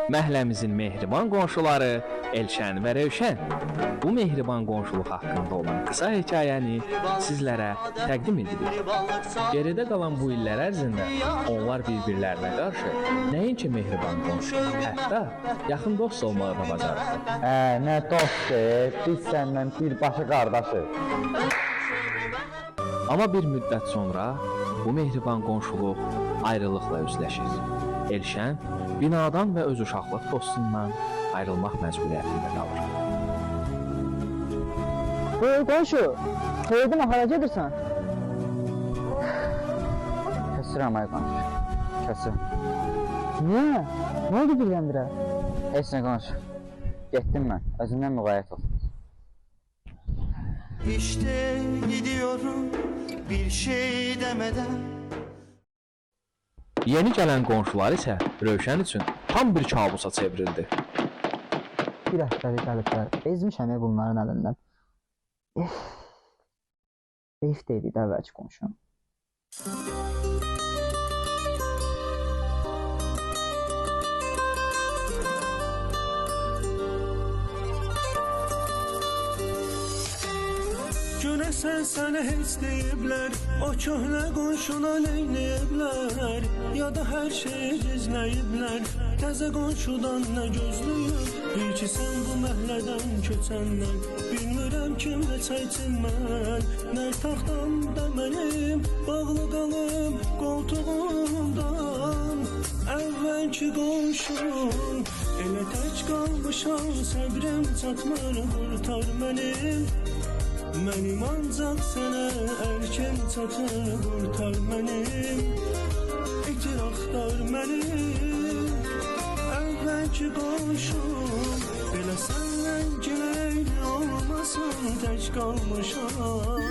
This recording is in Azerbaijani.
Məhəlləmizin mehriban qonşuları Elşən və Rövşən. Bu mehriban qonşuluq haqqında olan qısa hekayəni sizlərə təqdim edirik. Geridə qalan bu illər ərzində onlar bir-birlərinə qarşı nəinki mehriban qonşu, hətta yaxın dost olmağı da bacardı. Nə dostu, biz səndən birbaşa qardaşıq. Amma bir müddət sonra bu mehriban qonşuluq ayrılıqla üzləşir. Elşən binadan və öz uşaqlıq dostundan ayrılmaq məcburiyyətində qalır. Qonşu, xeyirdim, hara gedirsən? Kəsirəm ay qonşu, kəsir. Niyə? Nə oldu birdən-birə? Heç nə qonşu, getdim mən, özündən müğayət ol. İşte gidiyorum bir şey demeden. Yeni gələn qonşular isə Rövşən üçün tam bir kabusa çevrildi. Bir həftəlik qaliblər, bezmişəm bunların əlindən. Ev deyildi də əvvəlki qonşum. Görəsən sənə heç deyiblər, o köhnə qonşuna neynəyiblər, ya da hər şeyi gizləyiblər, təzə qonşudan nə gözləyib, bil ki sən bu məhəllədən köçəndən, bilmirəm kimlə çəksin mən, nə taxtamda mənim, bağlı qalım qoltuğumdan, əvvəlki qonşum, elə tək qalmışam, səbrim çatmır, qurtar mənim. Mənim ancaq sənə erkən çatır, qurtar mənim, itir axtar mənim, əvvəlki qonşum, belə səndən giləyli olmasın, tək qalmışam.